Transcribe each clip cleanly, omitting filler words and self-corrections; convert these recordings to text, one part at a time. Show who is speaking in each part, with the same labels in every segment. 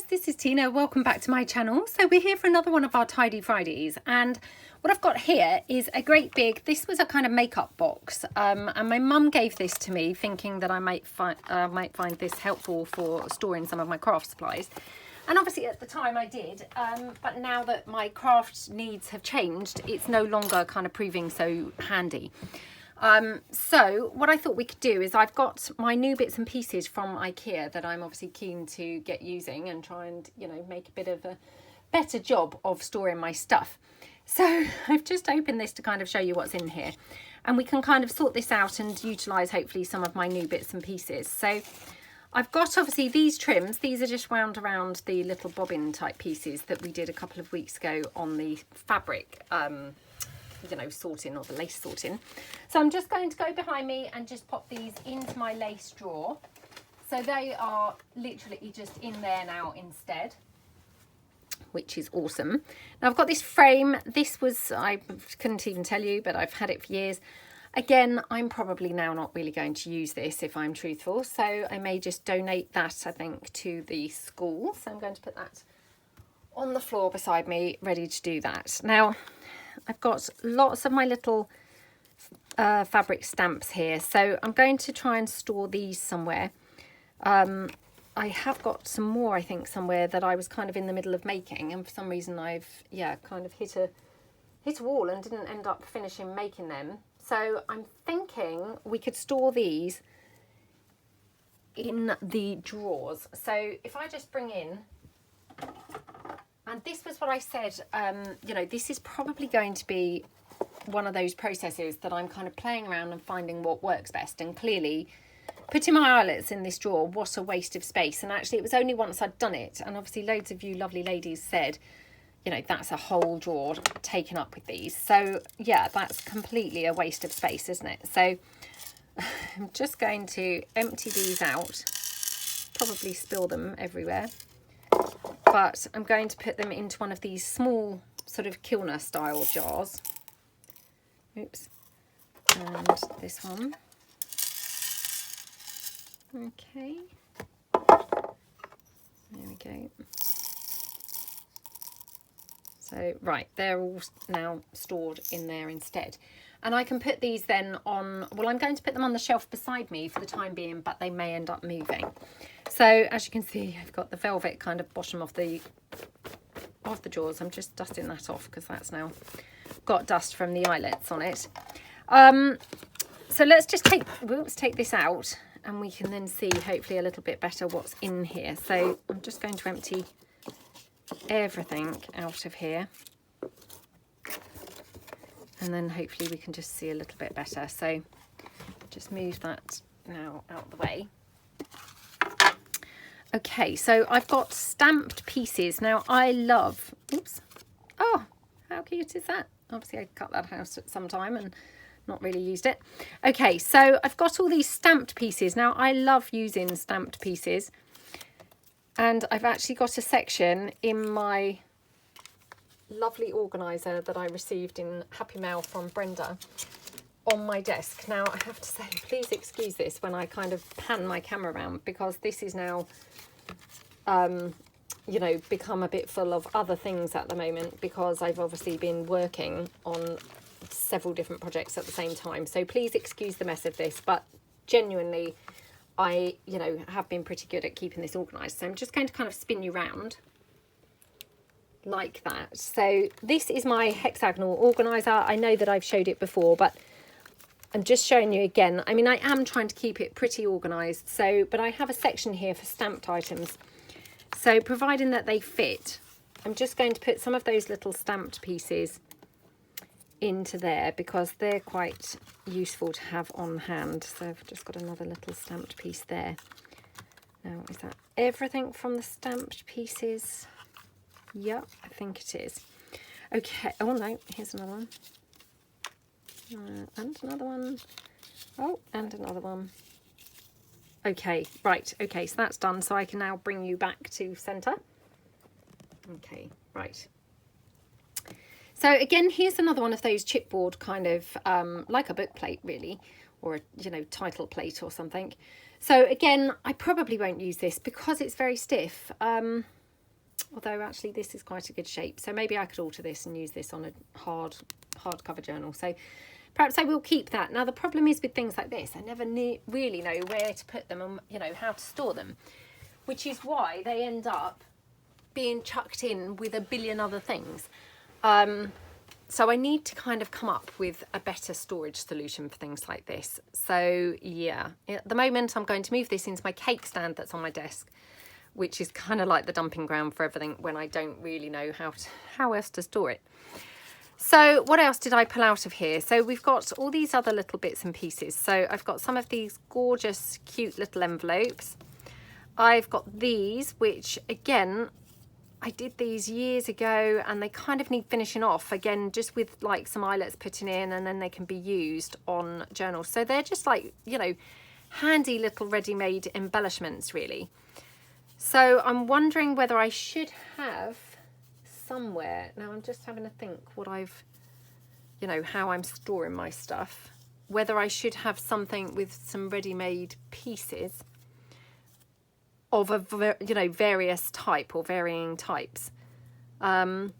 Speaker 1: this is Tina. Welcome back to my channel. So we're here for another one of our Tidy Fridays, and what I've got here is a great big, this was a kind of makeup box, and my mum gave this to me thinking that I might find this helpful for storing some of my craft supplies. And obviously at the time I did, but now that my craft needs have changed, it's no longer kind of proving so handy. So what I thought we could do is I've got my new bits and pieces from IKEA that I'm obviously keen to get using and try and, you know, make a bit of a better job of storing my stuff. So I've just opened this to kind of show you what's in here, and we can kind of sort this out and utilise hopefully some of my new bits and pieces. So I've got obviously these trims. These are just wound around the little bobbin type pieces that we did a couple of weeks ago on the fabric you know, sorting, or the lace sorting. So I'm just going to go behind me and just pop these into my lace drawer. So they are literally just in there now instead, which is awesome. Now I've got this frame. This was, I couldn't even tell you, but I've had it for years. Again, I'm probably now not really going to use this if I'm truthful. So I may just donate that, I think, to the school. So I'm going to put that on the floor beside me, ready to do that. Now, I've got lots of my little fabric stamps here, so I'm going to try and store these somewhere. I have got some more, I think, somewhere that I was kind of in the middle of making, and for some reason I've, yeah, kind of hit a wall and didn't end up finishing making them. So I'm thinking we could store these in the drawers. So if I just bring in, and this was what I said, you know, this is probably going to be one of those processes that I'm kind of playing around and finding what works best. And clearly, putting my eyelets in this drawer, what a waste of space. And actually, it was only once I'd done it. And obviously, loads of you lovely ladies said, you know, that's a whole drawer taken up with these. So, yeah, that's completely a waste of space, isn't it? So, I'm just going to empty these out, probably spill them everywhere. But I'm going to put them into one of these small sort of kilner style jars. Oops. And this one. Okay. There we go. So, right, they're all now stored in there instead. And I can put these then on, well, I'm going to put them on the shelf beside me for the time being, but they may end up moving. So as you can see, I've got the velvet kind of bottom of the drawers. I'm just dusting that off because that's now got dust from the eyelets on it. So let's just take this out, and we can then see hopefully a little bit better what's in here. So I'm just going to empty everything out of here, and then hopefully we can just see a little bit better. So just move that now out of the way. Okay, so I've got stamped pieces. Now I love, oops, oh, how cute is that? Obviously I cut that out at some time and not really used it. Okay, so I've got all these stamped pieces. Now I love using stamped pieces, and I've actually got a section in my lovely organiser that I received in Happy Mail from Brenda on my desk. Now I have to say, please excuse this when I kind of pan my camera around, because this is now you know, become a bit full of other things at the moment, because I've obviously been working on several different projects at the same time. So please excuse the mess of this, but genuinely I, you know, have been pretty good at keeping this organised. So I'm just going to kind of spin you round like that. So this is my hexagonal organiser. I know that I've showed it before, but I'm just showing you again. I mean, I am trying to keep it pretty organised. So, but I have a section here for stamped items. So providing that they fit, I'm just going to put some of those little stamped pieces into there, because they're quite useful to have on hand. So I've just got another little stamped piece there. Now, is that everything from the stamped pieces? Yep, I think it is. Okay, oh no, here's another one. And another one. Oh, and another one. Okay, right, okay, so that's done. So I can now bring you back to centre. Okay, right. So again, here's another one of those chipboard kind of, like a book plate really, or a, you know, title plate or something. So again, I probably won't use this because it's very stiff. although actually this is quite a good shape, so maybe I could alter this and use this on a hardcover journal. So perhaps I will keep that. Now the problem is with things like this, I never really know where to put them and, you know, how to store them, which is why they end up being chucked in with a billion other things. So I need to kind of come up with a better storage solution for things like this. So yeah, at the moment I'm going to move this into my cake stand that's on my desk, which is kind of like the dumping ground for everything when I don't really know how else to store it. So what else did I pull out of here? So we've got all these other little bits and pieces. So I've got some of these gorgeous, cute little envelopes. I've got these, which again, I did these years ago and they kind of need finishing off again, just with like some eyelets putting in, and then they can be used on journals. So they're just like, you know, handy little ready-made embellishments really. So I'm wondering whether I should have somewhere, now I'm just having to think what I've, you know, how I'm storing my stuff, whether I should have something with some ready-made pieces of a, you know, various type or varying types. Oh,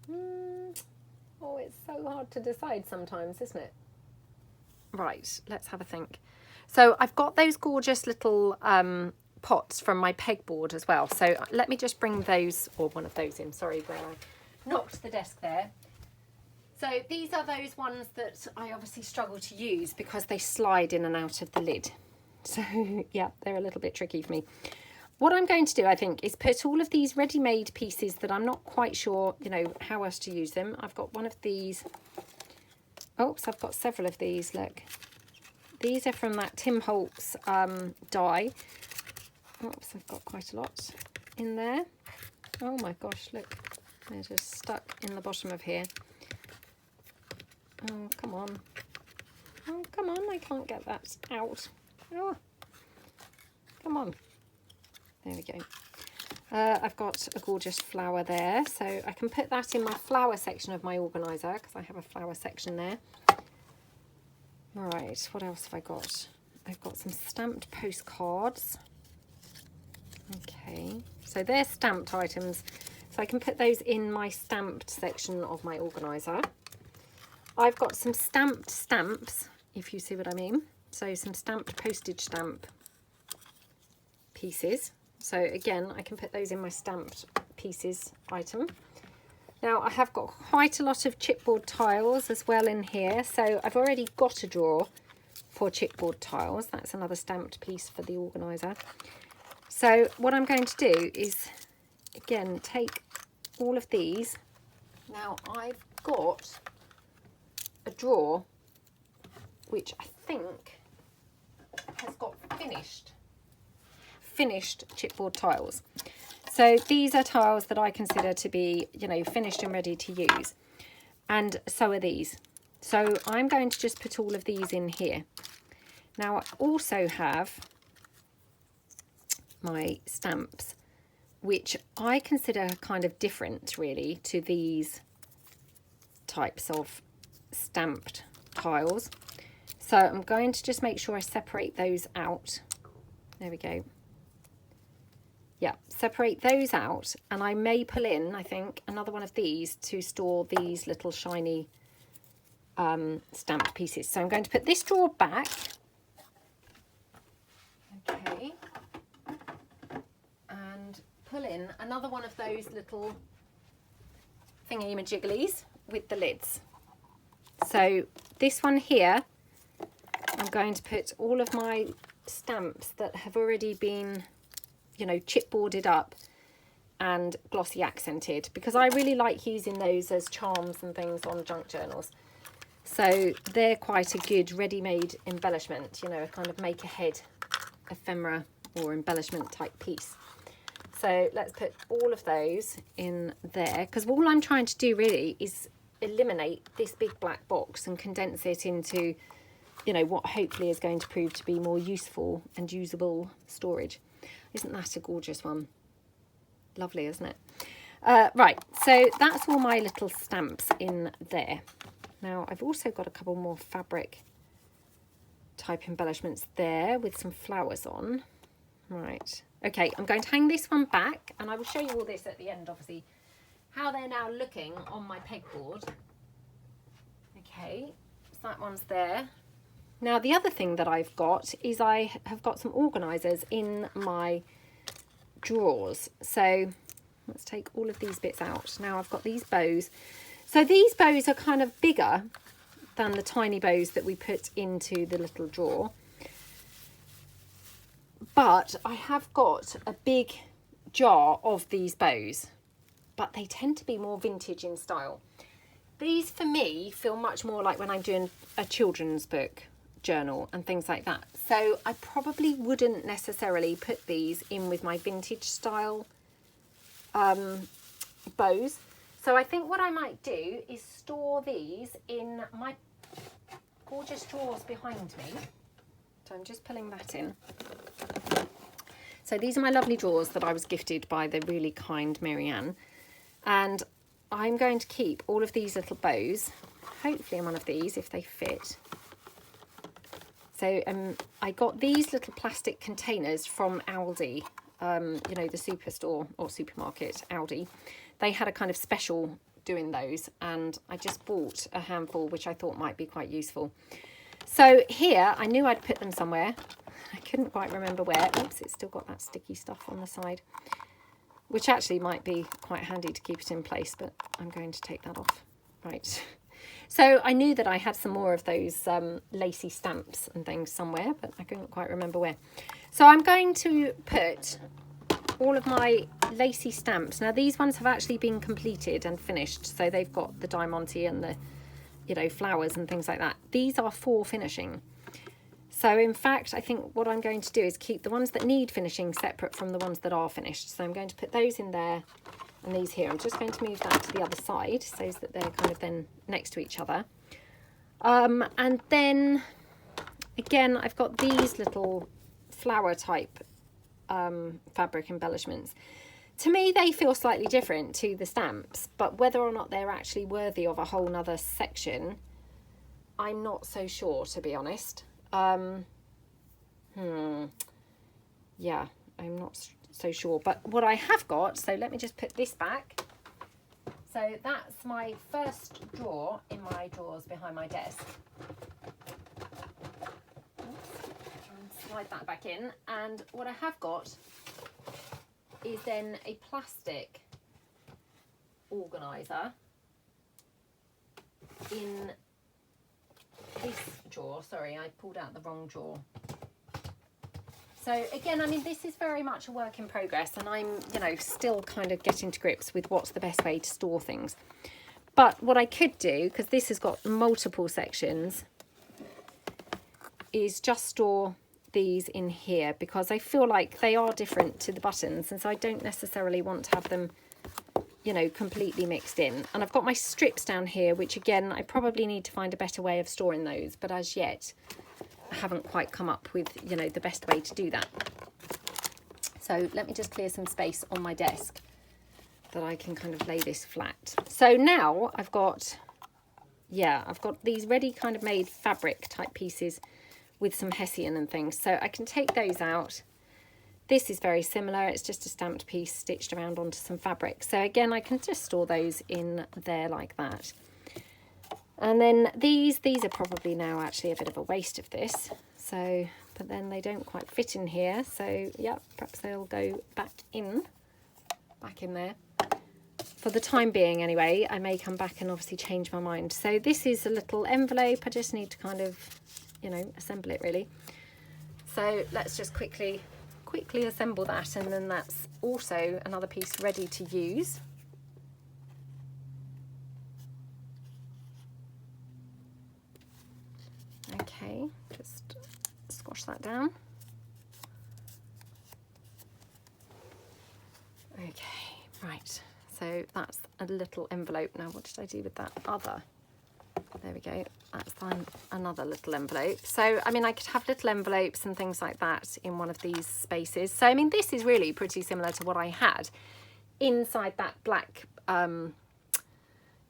Speaker 1: it's so hard to decide sometimes, isn't it? Right, let's have a think. So I've got those gorgeous little pots from my pegboard as well. So let me just bring those, or one of those in, sorry, where I knocked the desk there. So these are those ones that I obviously struggle to use because they slide in and out of the lid. So yeah, they're a little bit tricky for me. What I'm going to do, I think, is put all of these ready-made pieces that I'm not quite sure, you know, how else to use them. I've got one of these. Oops, I've got several of these, look. These are from that Tim Holtz die. Oops, I've got quite a lot in there. Oh my gosh, look. They're just stuck in the bottom of here. Oh, come on. Oh, come on, I can't get that out. Oh, come on. There we go. I've got a gorgeous flower there, so I can put that in my flower section of my organiser because I have a flower section there. Right, what else have I got? I've got some stamped postcards. Okay, so they're stamped items, so I can put those in my stamped section of my organiser. I've got some stamped stamps, if you see what I mean. So some stamped postage stamp pieces. So again, I can put those in my stamped pieces item. Now I have got quite a lot of chipboard tiles as well in here. So I've already got a drawer for chipboard tiles. That's another stamped piece for the organiser. So what I'm going to do is, again, take all of these. Now I've got a drawer which I think has got finished chipboard tiles. So these are tiles that I consider to be, you know, finished and ready to use, and so are these. So I'm going to just put all of these in here. Now I also have my stamps, which I consider kind of different really to these types of stamped tiles. So I'm going to just make sure I separate those out. There we go. Yeah, separate those out, and I may pull in, I think, another one of these to store these little shiny stamped pieces. So I'm going to put this drawer back. Okay. And pull in another one of those little thingy-majigglies with the lids. So this one here, I'm going to put all of my stamps that have already been, you know, chipboarded up and glossy accented, because I really like using those as charms and things on junk journals. So they're quite a good ready-made embellishment, you know, a kind of make ahead ephemera or embellishment type piece. So let's put all of those in there, because all I'm trying to do really is eliminate this big black box and condense it into, you know, what hopefully is going to prove to be more useful and usable storage. Isn't that a gorgeous one? Lovely, isn't it? Right, so that's all my little stamps in there. Now I've also got a couple more fabric type embellishments there with some flowers on. Right, Okay, I'm going to hang this one back, and I will show you all this at the end, obviously, how they're now looking on my pegboard. Okay, so that one's there. Now, the other thing that I've got is I have got some organisers in my drawers. So let's take all of these bits out. Now I've got these bows. So these bows are kind of bigger than the tiny bows that we put into the little drawer. But I have got a big jar of these bows, but they tend to be more vintage in style. These for me feel much more like when I'm doing a children's book journal and things like that. So I probably wouldn't necessarily put these in with my vintage style bows. So I think what I might do is store these in my gorgeous drawers behind me. So I'm just pulling that in. So these are my lovely drawers that I was gifted by the really kind Marianne. And I'm going to keep all of these little bows, hopefully in one of these if they fit. So I got these little plastic containers from Aldi, you know, the superstore or supermarket, Aldi. They had a kind of special doing those, and I just bought a handful, which I thought might be quite useful. So here, I knew I'd put them somewhere. I couldn't quite remember where. Oops, it's still got that sticky stuff on the side, which actually might be quite handy to keep it in place, but I'm going to take that off. Right. So I knew that I had some more of those lacy stamps and things somewhere, but I couldn't quite remember where. So I'm going to put all of my lacy stamps. Now these ones have actually been completed and finished. So they've got the diamante and the, you know, flowers and things like that. These are for finishing. So in fact, I think what I'm going to do is keep the ones that need finishing separate from the ones that are finished. So I'm going to put those in there. And these here, I'm just going to move that to the other side so that they're kind of then next to each other. And then again, I've got these little flower type fabric embellishments. To me, they feel slightly different to the stamps, but whether or not they're actually worthy of a whole nother section, I'm not so sure, to be honest. Yeah, I'm not so sure, but what I have got, so let me just put this back. So that's my first drawer in my drawers behind my desk. And slide that back in, and what I have got is then a plastic organizer in this drawer. Sorry, I pulled out the wrong drawer. So again, I mean, this is very much a work in progress, and I'm, you know, still kind of getting to grips with what's the best way to store things. But what I could do, because this has got multiple sections, is just store these in here, because I feel like they are different to the buttons, and so I don't necessarily want to have them, you know, completely mixed in. And I've got my strips down here, which again, I probably need to find a better way of storing those, but as yet I haven't quite come up with, you know, the best way to do that. So let me just clear some space on my desk that I can kind of lay this flat. So now I've got, yeah, I've got these ready kind of made fabric type pieces with some hessian and things. So I can take those out. This is very similar. It's just a stamped piece stitched around onto some fabric. So again, I can just store those in there like that. And then these are probably now actually a bit of a waste of this. So, but then they don't quite fit in here. So yeah, perhaps they'll go back in there. For the time being anyway, I may come back and obviously change my mind. So this is a little envelope. I just need to kind of, you know, assemble it really. So let's just quickly assemble that, and then that's also another piece ready to use. Okay, just squash that down. Okay, right, so that's a little envelope. Now what did I do with that other? There we go, that's then another little envelope. So I mean, I could have little envelopes and things like that in one of these spaces. So I mean, this is really pretty similar to what I had inside that black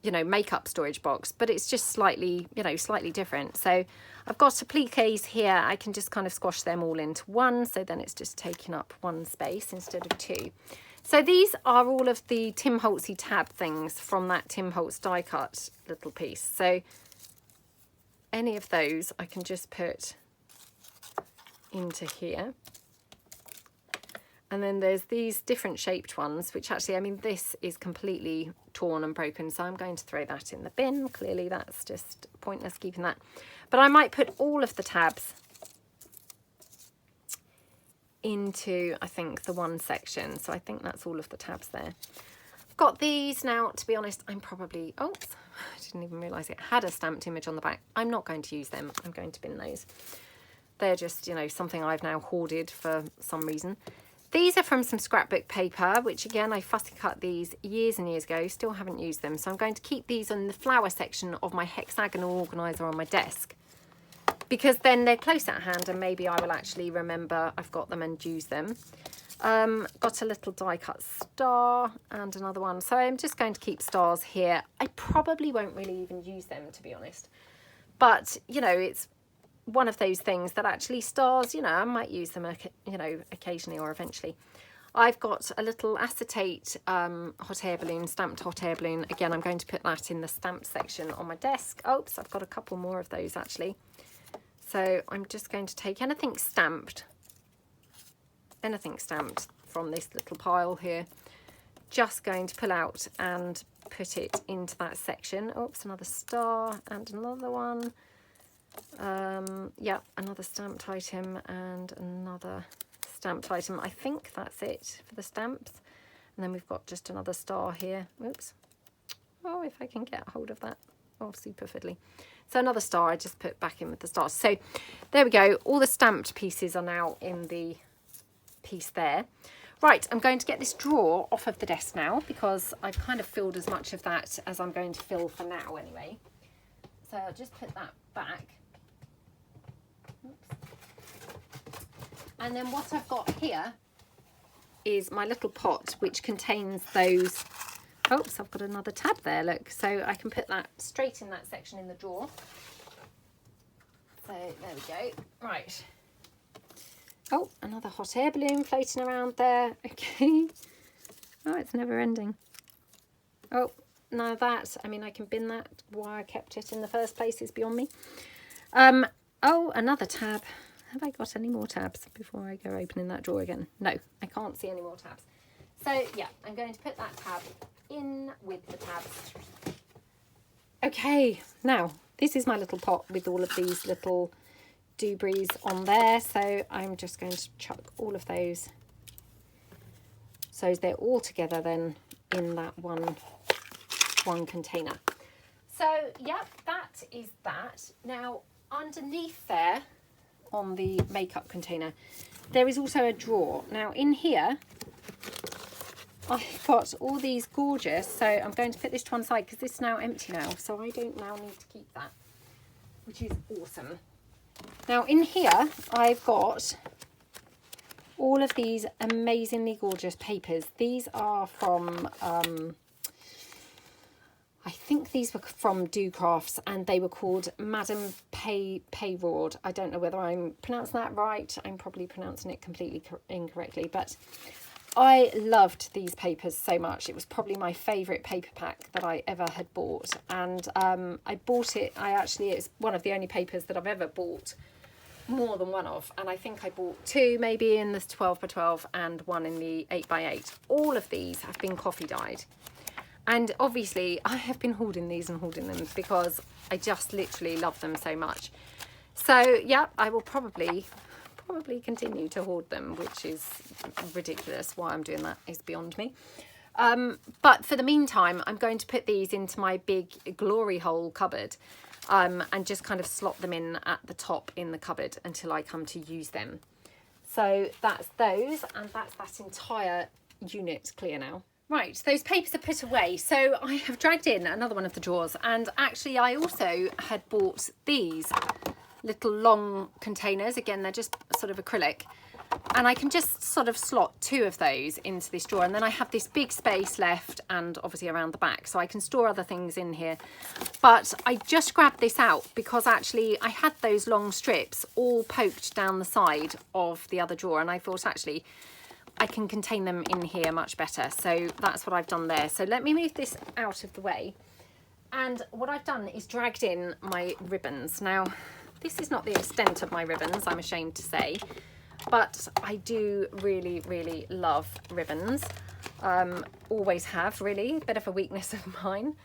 Speaker 1: you know, makeup storage box, but it's just slightly, you know, slightly different. So I've got appliques here. I can just kind of squash them all into one. So then it's just taking up one space instead of two. So these are all of the Tim Holtzy tab things from that Tim Holtz die cut little piece. So any of those I can just put into here. And then there's these different shaped ones, which actually, I mean, this is completely torn and broken. So I'm going to throw that in the bin. Clearly that's just pointless keeping that. But I might put all of the tabs into, I think, the one section. So I think that's all of the tabs there. I've got these now. To be honest, I'm probably, oh, I didn't even realise it had a stamped image on the back. I'm not going to use them. I'm going to bin those. They're just, you know, something I've now hoarded for some reason. These are from some scrapbook paper, which again, I fussy cut these years and years ago, still haven't used them. So I'm going to keep these on the flower section of my hexagonal organiser on my desk, because then they're close at hand and maybe I will actually remember I've got them and use them. Got a little die cut star and another one. So I'm just going to keep stars here. I probably won't really even use them, to be honest. But, you know, it's one of those things that actually stars, you know, I might use them, you know, occasionally or eventually. I've got a little acetate hot air balloon, stamped hot air balloon. Again, I'm going to put that in the stamp section on my desk. Oops, I've got a couple more of those actually. So I'm just going to take anything stamped from this little pile here. Just going to pull out and put it into that section. Oops, another star and another one. Yeah, another stamped item and another stamped item. I think that's it for the stamps. And then we've got just another star here. Oops. Oh, if I can get hold of that. Oh, super fiddly. So another star I just put back in with the stars. So there we go. All the stamped pieces are now in the piece there. Right, I'm going to get this drawer off of the desk now, because I've kind of filled as much of that as I'm going to fill for now anyway. So I'll just put that back. Oops. And then what I've got here is my little pot, which contains those. Oops, I've got another tab there, look. So I can put that straight in that section in the drawer. So there we go. Right. Oh, another hot air balloon floating around there. Okay. Oh, it's never ending. Oh, now that, I mean, I can bin that. Why I kept it in the first place is beyond me. Oh, another tab. Have I got any more tabs before I go opening that drawer again? No, I can't see any more tabs. So yeah, I'm going to put that tab in with the tabs. Okay, now this is my little pot with all of these little doobies on there. So I'm just going to chuck all of those. So they're all together then in that one container. So yeah, that is that. Now underneath there on the makeup container, there is also a drawer. Now in here, I've got all these gorgeous, so I'm going to put this to one side because this is now empty now, so I don't now need to keep that, which is awesome. Now in here, I've got all of these amazingly gorgeous papers. These are from, I think these were from Do Crafts, and they were called Madame Payroard. I don't know whether I'm pronouncing that right. I'm probably pronouncing it completely incorrectly, but I loved these papers so much. It was probably my favourite paper pack that I ever had bought. And I bought it, it's one of the only papers that I've ever bought more than one of. And I think I bought two maybe in this 12x12 and one in the 8x8. All of these have been coffee dyed. And obviously I have been hoarding these and hoarding them because I just literally love them so much. So yeah, I will probably continue to hoard them, which is ridiculous. Why I'm doing that is beyond me. But for the meantime, I'm going to put these into my big glory hole cupboard and just kind of slot them in at the top in the cupboard until I come to use them. So that's those, and that's that entire unit clear now. Right, those papers are put away. So I have dragged in another one of the drawers, and actually I also had bought these little long containers. Again, they're just sort of acrylic, And I can just sort of slot 2 of those into this drawer, and then I have this big space left and obviously around the back, so I can store other things in here. But I just grabbed this out because actually I had those long strips all poked down the side of the other drawer, and I thought actually I can contain them in here much better. So that's what I've done there. So let me move this out of the way. And what I've done is dragged in my ribbons. Now, this is not the extent of my ribbons, I'm ashamed to say, but I do really, really love ribbons. Always have, really, a bit of a weakness of mine.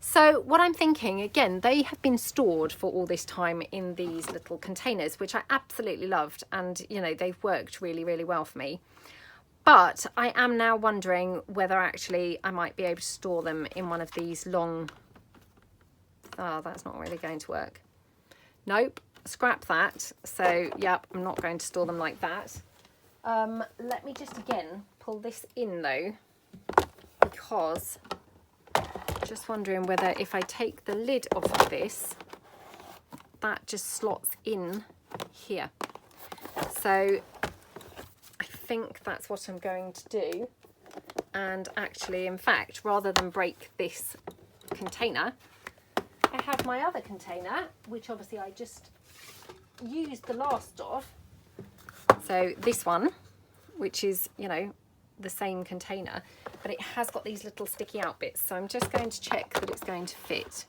Speaker 1: So what I'm thinking, again, they have been stored for all this time in these little containers, which I absolutely loved. And, you know, they've worked really, really well for me. But I am now wondering whether actually I might be able to store them in one of these long... Oh, that's not really going to work. Nope, scrap that. So, yep, I'm not going to store them like that. Let me just, again, pull this in, though, because just wondering whether if I take the lid off of this, that just slots in here. So I think that's what I'm going to do. And actually, in fact, rather than break this container, I have my other container, which obviously I just used the last of. So this one, which is, you know, the same container, but it has got these little sticky out bits. So I'm just going to check that it's going to fit.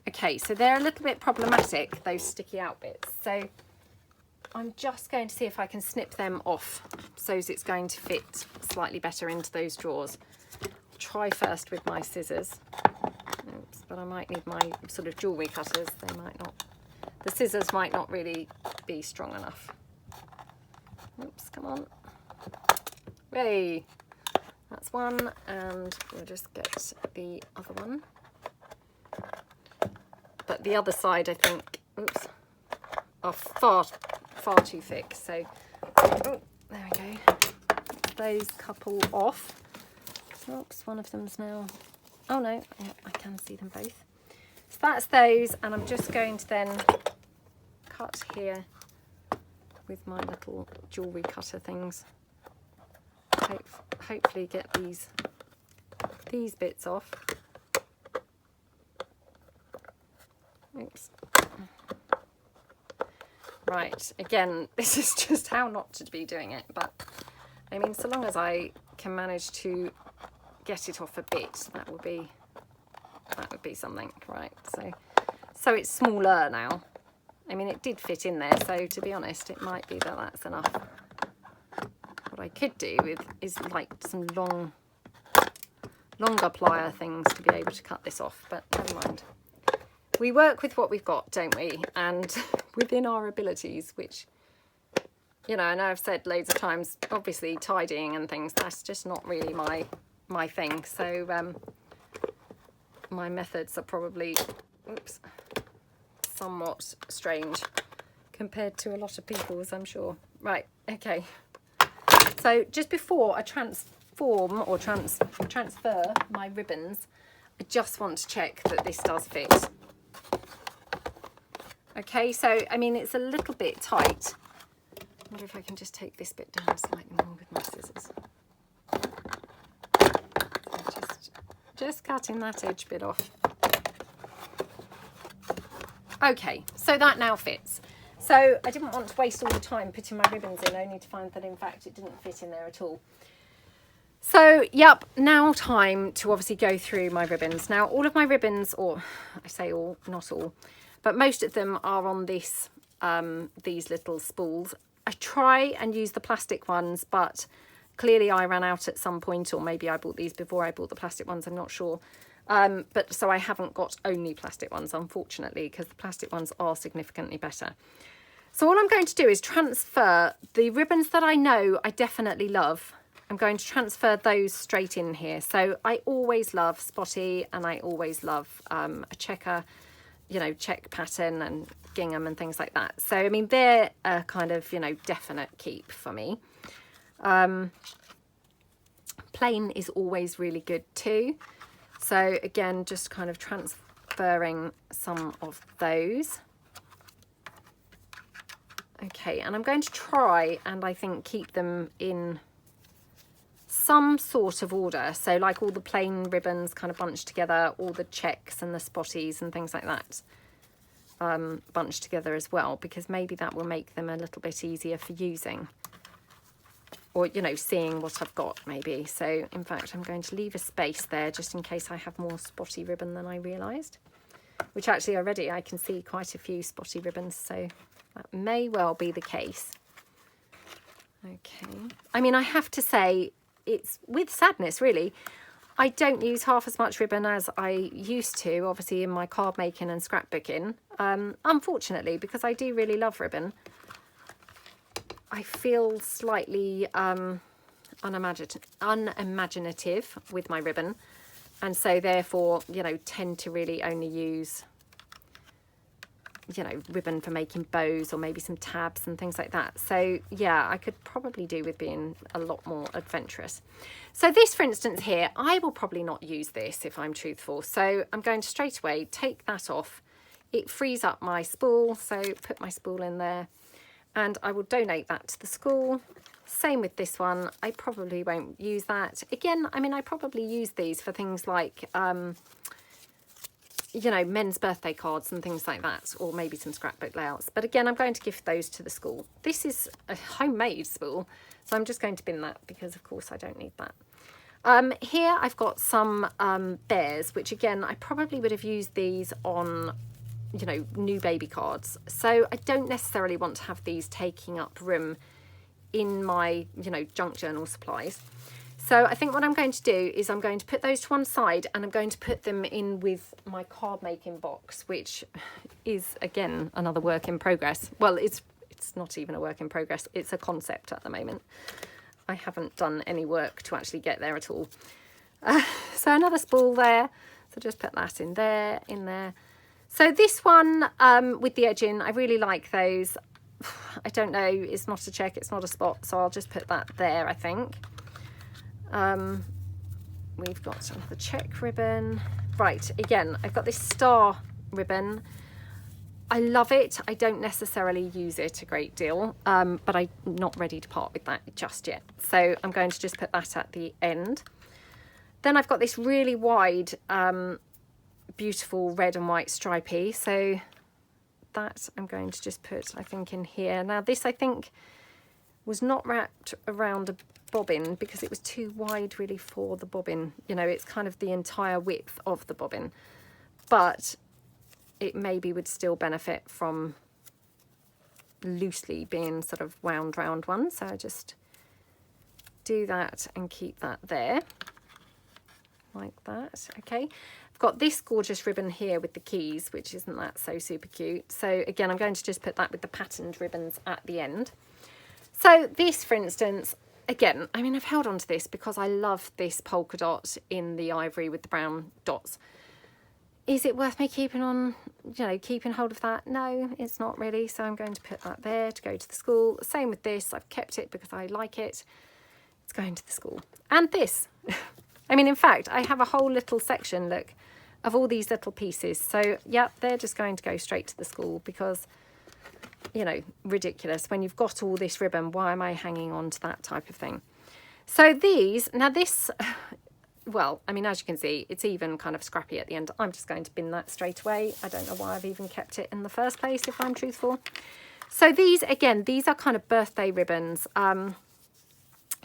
Speaker 1: Okay, so they're a little bit problematic, those sticky out bits. So I'm just going to see if I can snip them off so it's going to fit slightly better into those drawers. I'll try first with my scissors. Oops, but I might need my sort of jewellery cutters. They might not, the scissors might not really be strong enough. Oops, come on. Hey, that's one, and we'll just get the other one. But the other side, I think, oops, are far too thick. So, oh, there we go. Those couple off. Oops, one of them's now. Oh no, yeah, I can see them both. So that's those, and I'm just going to then cut here with my little jewellery cutter things. Hopefully get these bits off. Oops. Right, again, this is just how not to be doing it, but I mean, so long as I can manage to get it off a bit, that would be something, right? So it's smaller now. I mean, it did fit in there, so to be honest, it might be that that's enough. What I could do with is like some longer plier things to be able to cut this off, but never mind. We work with what we've got, don't we? And within our abilities, which, you know, I know I've said loads of times, obviously tidying and things, that's just not really my thing. So my methods are probably, oops, somewhat strange compared to a lot of people's, I'm sure. Right, okay. So just before I transform or transfer my ribbons, I just want to check that this does fit. Okay, so I mean, it's a little bit tight. I wonder if I can just take this bit down slightly more with my scissors. So just cutting that edge bit off. Okay, so that now fits. So I didn't want to waste all the time putting my ribbons in, only to find that in fact it didn't fit in there at all. So, yep, now time to obviously go through my ribbons. Now, all of my ribbons, or I say all, not all, but most of them are on this, these little spools. I try and use the plastic ones, but clearly I ran out at some point, or maybe I bought these before I bought the plastic ones, I'm not sure. But so I haven't got only plastic ones, unfortunately, because the plastic ones are significantly better. So all I'm going to do is transfer the ribbons that I know I definitely love. I'm going to transfer those straight in here. So I always love spotty, and I always love a checker, you know, check pattern and gingham and things like that. So, I mean, they're a kind of, you know, definite keep for me. Plain is always really good too. So again, just kind of transferring some of those. Okay, and I'm going to try and I think keep them in some sort of order. So like all the plain ribbons kind of bunched together, all the checks and the spotties and things like that bunched together as well, because maybe that will make them a little bit easier for using. Or, you know, seeing what I've got maybe. So in fact, I'm going to leave a space there just in case I have more spotty ribbon than I realised. Which actually already I can see quite a few spotty ribbons, so that may well be the case. Okay. I mean, I have to say, it's with sadness, really. I don't use half as much ribbon as I used to, obviously, in my card making and scrapbooking. Unfortunately, because I do really love ribbon. I feel slightly unimaginative with my ribbon. And so therefore, you know, tend to really only use, you know, ribbon for making bows or maybe some tabs and things like that. So yeah, I could probably do with being a lot more adventurous. So this, for instance, here, I will probably not use this if I'm truthful. So I'm going to straight away take that off. It frees up my spool. So put my spool in there and I will donate that to the school. Same with this one. I probably won't use that. Again, I mean, I probably use these for things like, you know, men's birthday cards and things like that, or maybe some scrapbook layouts. But again, I'm going to gift those to the school. This is a homemade spool, so I'm just going to bin that because, of course, I don't need that. Here I've got some bears, which again, I probably would have used these on, you know, new baby cards. So I don't necessarily want to have these taking up room in my, you know, junk journal supplies. So I think what I'm going to do is I'm going to put those to one side and I'm going to put them in with my card making box, which is again another work in progress. Well, it's not even a work in progress, it's a concept at the moment. I haven't done any work to actually get there at all. So another spool there, so just put that in there, in there. So this one with the edging, I really like those. I don't know, it's not a check, it's not a spot, so I'll just put that there, I think. We've got another check ribbon. Right, again, I've got this star ribbon. I love it. I don't necessarily use it a great deal, but I'm not ready to part with that just yet. So I'm going to just put that at the end. Then I've got this really wide, beautiful red and white stripey. So that I'm going to just put, I think, in here. Now this, I think, was not wrapped around a bobbin because it was too wide really for the bobbin. You know, it's kind of the entire width of the bobbin, but it maybe would still benefit from loosely being sort of wound round one. So I just do that and keep that there like that. Okay, I've got this gorgeous ribbon here with the keys, which isn't that so super cute. So again, I'm going to just put that with the patterned ribbons at the end. So this, for instance, again, I mean, I've held on to this because I love this polka dot in the ivory with the brown dots. Is it worth me keeping on, you know, keeping hold of that? No, it's not really. So I'm going to put that there to go to the school. Same with this. I've kept it because I like it. It's going to the school. And this. I mean, in fact, I have a whole little section, look, of all these little pieces. So, yeah, they're just going to go straight to the school because, you know, ridiculous. When you've got all this ribbon, why am I hanging on to that type of thing? So these, now this, well, I mean, as you can see, it's even kind of scrappy at the end. I'm just going to bin that straight away. I don't know why I've even kept it in the first place, if I'm truthful. So these, again, these are kind of birthday ribbons,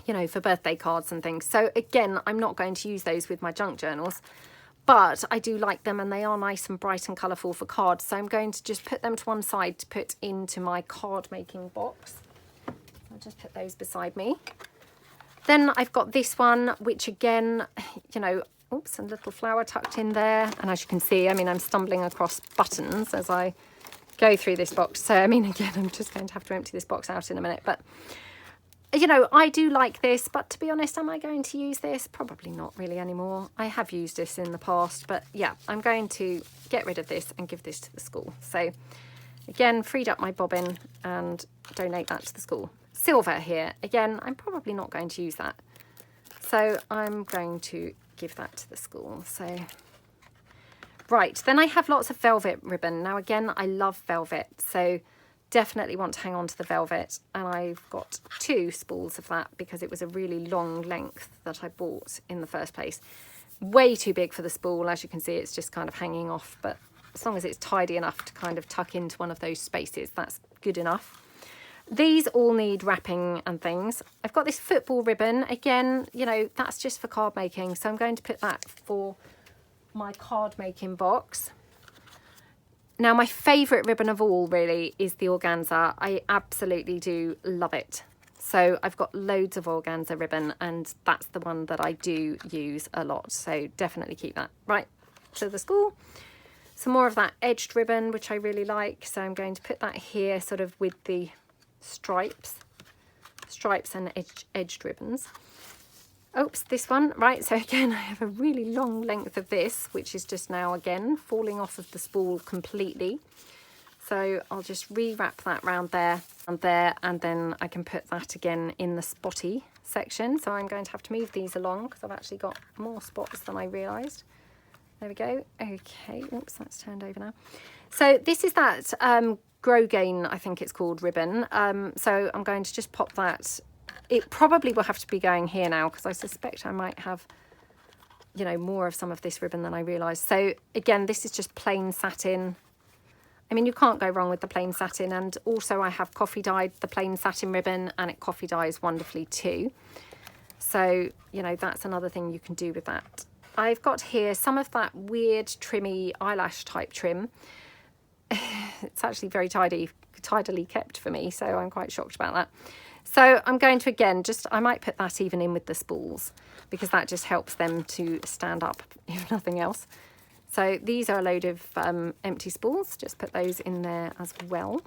Speaker 1: you know, for birthday cards and things. So again, I'm not going to use those with my junk journals, but I do like them and they are nice and bright and colourful for cards. So I'm going to just put them to one side to put into my card making box. I'll just put those beside me. Then I've got this one, which again, you know, oops, a little flower tucked in there. And as you can see, I mean, I'm stumbling across buttons as I go through this box. So, I mean, again, I'm just going to have to empty this box out in a minute. But, you know, I do like this, but to be honest, am I going to use this? Probably not really anymore. I have used this in the past, but yeah, I'm going to get rid of this and give this to the school. So again, freed up my bobbin and donate that to the school. Silver here, again, I'm probably not going to use that. So I'm going to give that to the school. So, right, then I have lots of velvet ribbon. Now again, I love velvet. So definitely want to hang on to the velvet, and I've got 2 spools of that because it was a really long length that I bought in the first place. Way too big for the spool, as you can see, it's just kind of hanging off, but as long as it's tidy enough to kind of tuck into one of those spaces, that's good enough. These all need wrapping and things. I've got this football ribbon. Again, you know, that's just for card making, so I'm going to put that for my card making box. Now, my favourite ribbon of all really is the organza. I absolutely do love it. So I've got loads of organza ribbon, and that's the one that I do use a lot. So definitely keep that. Right, to the school. Some more of that edged ribbon, which I really like. So I'm going to put that here sort of with the stripes and edged ribbons. Oops, this one. Right, so again, I have a really long length of this, which is just now, again, falling off of the spool completely. So I'll just re-wrap that round there, and then I can put that again in the spotty section. So I'm going to have to move these along because I've actually got more spots than I realised. There we go. Okay, oops, that's turned over now. So this is that Grow Gain, I think it's called, ribbon. So I'm going to just pop that. It probably will have to be going here now because I suspect I might have, you know, more of some of this ribbon than I realised. So again, this is just plain satin. I mean, you can't go wrong with the plain satin, and also I have coffee dyed the plain satin ribbon, and it coffee dyes wonderfully too. So, you know, that's another thing you can do with that. I've got here some of that weird trimmy eyelash type trim. It's actually very tidily kept for me, so I'm quite shocked about that. So I'm going to, again, I might put that even in with the spools because that just helps them to stand up, if nothing else. So these are a load of empty spools. Just put those in there as well.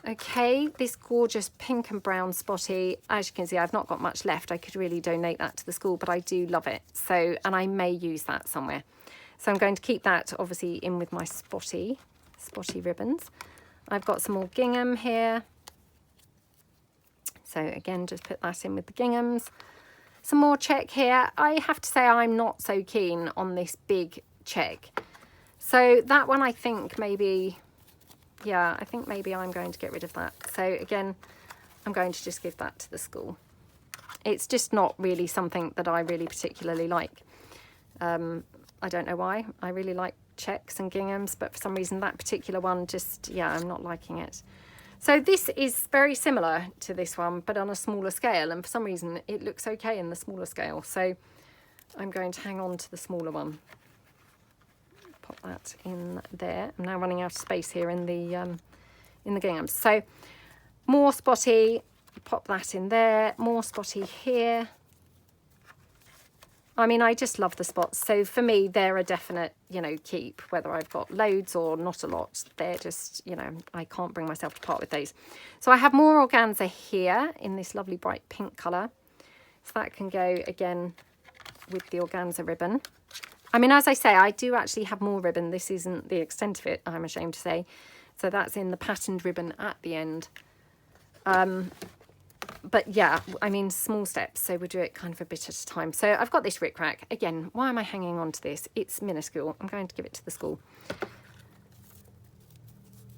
Speaker 1: Okay, this gorgeous pink and brown spotty. As you can see, I've not got much left. I could really donate that to the school, but I do love it. So, and I may use that somewhere. So I'm going to keep that obviously in with my spotty ribbons. I've got some more gingham here. So again, just put that in with the ginghams. Some more check here. I have to say I'm not so keen on this big check. So that one, I think maybe, yeah, I think maybe I'm going to get rid of that. So again, I'm going to just give that to the school. It's just not really something that I really particularly like. I don't know why. I really like checks and ginghams, but for some reason that particular one just, yeah, I'm not liking it. So this is very similar to this one, but on a smaller scale, and for some reason it looks okay in the smaller scale. So I'm going to hang on to the smaller one. Pop that in there. I'm now running out of space here in the ginghams. So more spotty, pop that in there. More spotty here. I mean, I just love the spots. So for me, they're a definite, you know, keep, whether I've got loads or not a lot. They're just, you know, I can't bring myself to part with those. So I have more organza here in this lovely bright pink colour. So that can go again with the organza ribbon. I mean, as I say, I do actually have more ribbon. This isn't the extent of it, I'm ashamed to say. So that's in the patterned ribbon at the end. But yeah, I mean, small steps, so we'll do it kind of a bit at a time. So I've got this rickrack. Again, why am I hanging on to this? It's minuscule. I'm going to give it to the school.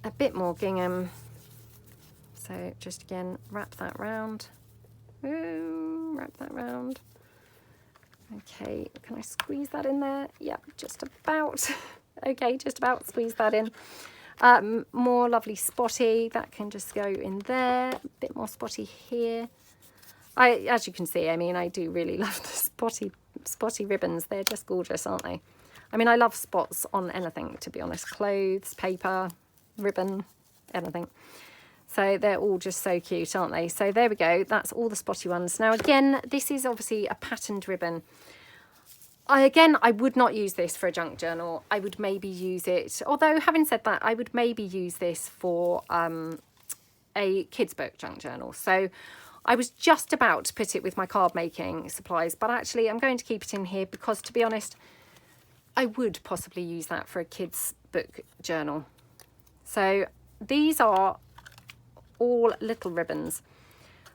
Speaker 1: A bit more gingham. So just again, wrap that round. Ooh, wrap that round. Okay, can I squeeze that in there? Yeah, just about. Okay, just about squeeze that in. More lovely spotty, that can just go in there. A bit more spotty here. As you can see, I mean, I do really love the spotty ribbons. They're just gorgeous, aren't they? I mean, I love spots on anything, to be honest. Clothes, paper, ribbon, anything. So they're all just so cute, aren't they? So there we go. That's all the spotty ones. Now, again, this is obviously a patterned ribbon. I would not use this for a junk journal. I would maybe use it, although having said that, I would maybe use this for a kids book junk journal. So I was just about to put it with my card making supplies, but actually I'm going to keep it in here because, to be honest, I would possibly use that for a kids book journal. So these are all little ribbons.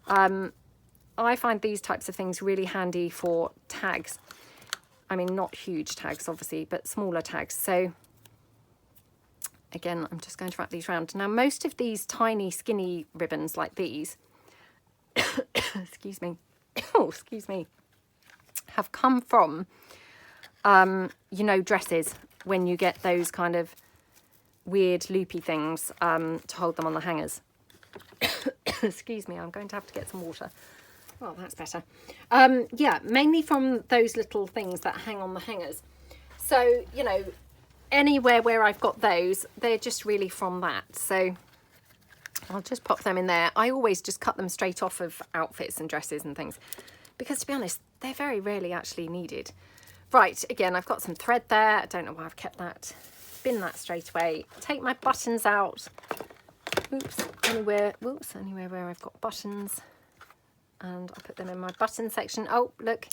Speaker 1: I find these types of things really handy for tags. I mean, not huge tags, obviously, but smaller tags. So again, I'm just going to wrap these around. Now, most of these tiny, skinny ribbons like these, excuse me, oh, excuse me, have come from, you know, dresses, when you get those kind of weird loopy things to hold them on the hangers. Excuse me, I'm going to have to get some water. Well, that's better. Yeah, mainly from those little things that hang on the hangers. So, you know, anywhere where I've got those, they're just really from that. So I'll just pop them in there. I always just cut them straight off of outfits and dresses and things, because to be honest, they're very rarely actually needed. Right, again, I've got some thread there. I don't know why I've kept that. Bin that straight away. Take my buttons out. Oops, anywhere where I've got buttons. And I'll put them in my button section. Oh, look,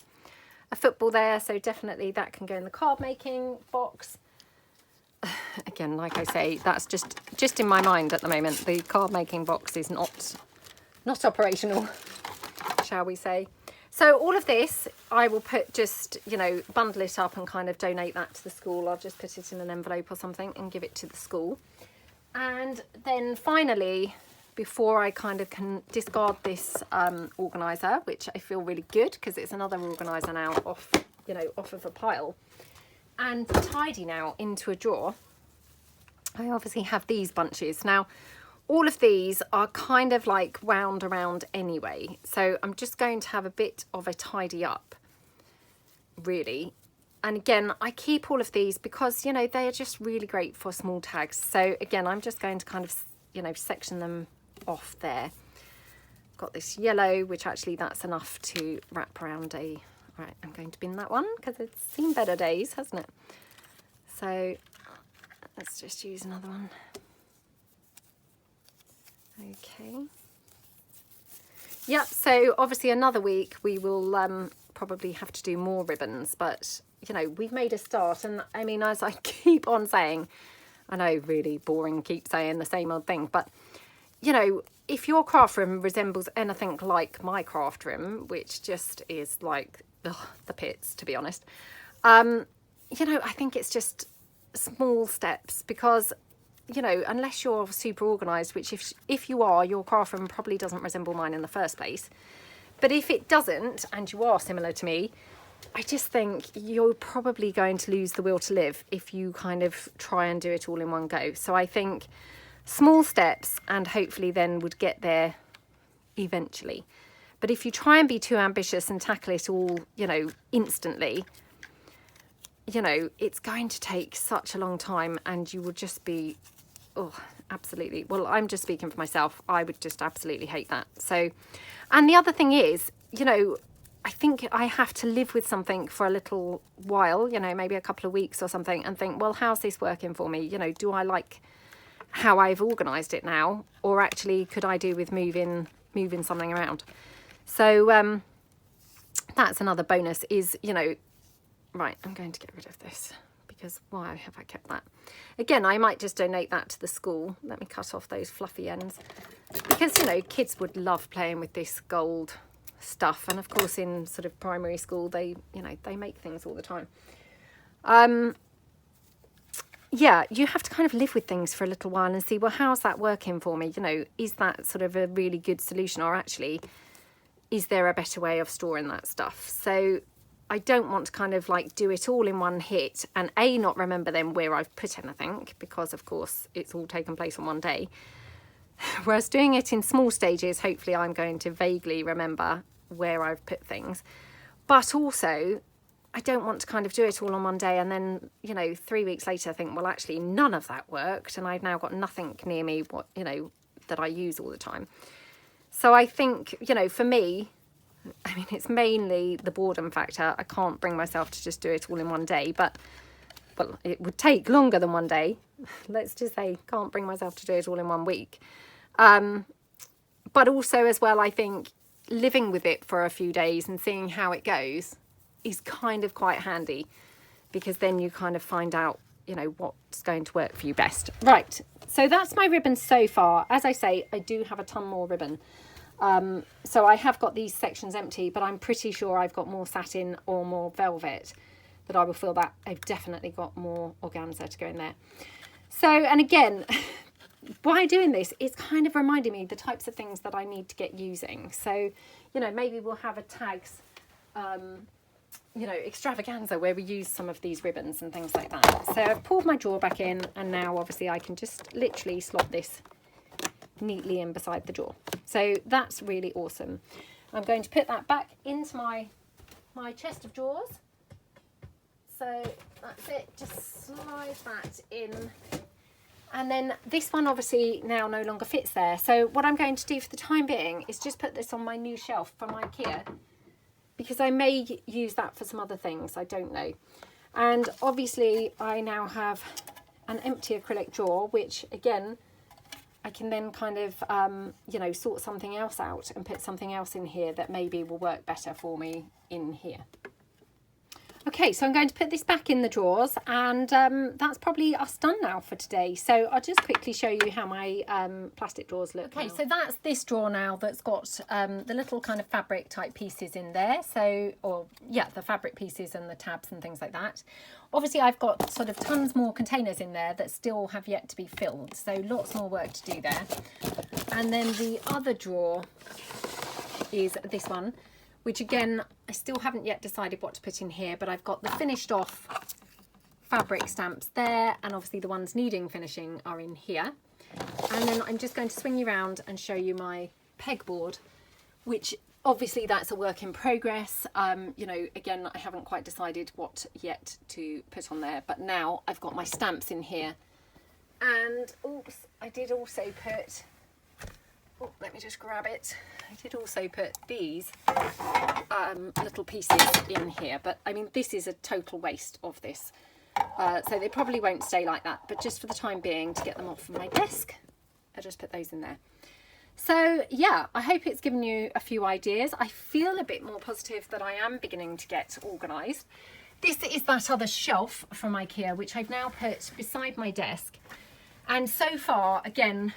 Speaker 1: a football there. So definitely that can go in the card making box. Again, like I say, that's just in my mind at the moment. The card making box is not operational, shall we say. So all of this, I will put just, you know, bundle it up and kind of donate that to the school. I'll just put it in an envelope or something and give it to the school. And then finally, before I kind of can discard this organiser, which I feel really good because it's another organiser now off, you know, off of a pile, and tidy now into a drawer, I obviously have these bunches. Now, all of these are kind of like wound around anyway. So I'm just going to have a bit of a tidy up, really. And again, I keep all of these because, you know, they are just really great for small tags. So again, I'm just going to kind of, you know, section them off there. Got this yellow, which actually that's enough to wrap around a, right, I'm going to bin that one because it's seen better days, hasn't it? So let's just use another one. Okay. Yep, so obviously another week we will probably have to do more ribbons, but you know, we've made a start. And I mean, as I keep on saying, I know, really boring, keep saying the same old thing, but you know, if your craft room resembles anything like my craft room, which just is like the pits, to be honest, you know, I think it's just small steps, because you know, unless you're super organised, which if you are, your craft room probably doesn't resemble mine in the first place. But if it doesn't, and you are similar to me, I just think you're probably going to lose the will to live if you kind of try and do it all in one go. So I think small steps, and hopefully then would get there eventually. But if you try and be too ambitious and tackle it all, you know, instantly, you know, it's going to take such a long time, and you will just be, oh, absolutely. Well, I'm just speaking for myself. I would just absolutely hate that. So, and the other thing is, you know, I think I have to live with something for a little while, you know, maybe a couple of weeks or something, and think, well, how's this working for me? You know, do I like how I've organised it now, or actually could I do with moving something around? So that's another bonus is, you know, right, I'm going to get rid of this, because why have I kept that? Again, I might just donate that to the school. Let me cut off those fluffy ends, because, you know, kids would love playing with this gold stuff. And of course, in sort of primary school, they, you know, they make things all the time. Yeah, you have to kind of live with things for a little while and see, well, how's that working for me? You know, is that sort of a really good solution, or actually, is there a better way of storing that stuff? So I don't want to kind of like do it all in one hit and not remember then where I've put anything, because of course it's all taken place on one day. Whereas doing it in small stages, hopefully I'm going to vaguely remember where I've put things. But also, I don't want to kind of do it all on one day and then, you know, 3 weeks later think, well, actually none of that worked, and I've now got nothing near me, what, you know, that I use all the time. So I think, you know, for me, I mean, it's mainly the boredom factor. I can't bring myself to just do it all in one day, but well, it would take longer than one day. Let's just say can't bring myself to do it all in 1 week. But also as well, I think living with it for a few days and seeing how it goes is kind of quite handy, because then you kind of find out, you know, what's going to work for you best. Right, so that's my ribbon so far. As I say, I do have a ton more ribbon. So I have got these sections empty, but I'm pretty sure I've got more satin or more velvet that I will fill that. I've definitely got more organza to go in there. So, and again, by doing this, it's kind of reminding me the types of things that I need to get using. So, you know, maybe we'll have a tags, you know, extravaganza where we use some of these ribbons and things like that. So I've pulled my drawer back in, and now obviously I can just literally slot this neatly in beside the drawer. So that's really awesome. I'm going to put that back into my chest of drawers. So that's it, just slide that in. And then this one obviously now no longer fits there. So what I'm going to do for the time being is just put this on my new shelf from IKEA, because I may use that for some other things, I don't know. And obviously I now have an empty acrylic drawer, which again, I can then kind of, you know, sort something else out and put something else in here that maybe will work better for me in here. Okay, so I'm going to put this back in the drawers, and that's probably us done now for today. So I'll just quickly show you how my plastic drawers look. Okay, so that's this drawer now that's got the little kind of fabric type pieces in there. So, or yeah, the fabric pieces and the tabs and things like that. Obviously, I've got sort of tons more containers in there that still have yet to be filled. So lots more work to do there. And then the other drawer is this one, which again, I still haven't yet decided what to put in here, but I've got the finished off fabric stamps there, and obviously the ones needing finishing are in here. And then I'm just going to swing you around and show you my pegboard, which obviously that's a work in progress. You know, again, I haven't quite decided what yet to put on there, but now I've got my stamps in here. And oops, I did also put, oh, let me just grab it. I did also put these little pieces in here, but I mean, this is a total waste of this. So they probably won't stay like that, but just for the time being, to get them off from my desk, I'll just put those in there. So yeah, I hope it's given you a few ideas. I feel a bit more positive that I am beginning to get organised. This is that other shelf from IKEA, which I've now put beside my desk. And so far, again,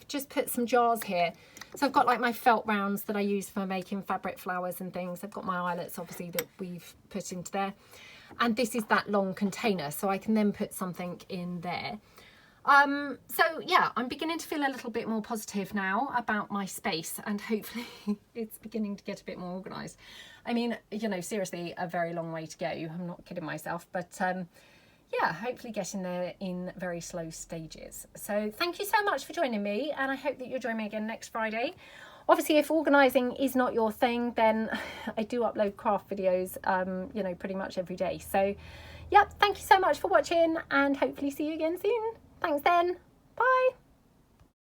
Speaker 1: just put some jars here. So I've got like my felt rounds that I use for making fabric flowers and things. I've got my eyelets, obviously, that we've put into there. And this is that long container, so I can then put something in there. So yeah, I'm beginning to feel a little bit more positive now about my space, and hopefully it's beginning to get a bit more organised. I mean, you know, seriously, a very long way to go. I'm not kidding myself, but yeah, hopefully getting there in very slow stages. So thank you so much for joining me, and I hope that you'll join me again next Friday. Obviously, if organising is not your thing, then I do upload craft videos, you know, pretty much every day. So yeah, thank you so much for watching, and hopefully see you again soon. Thanks then. Bye.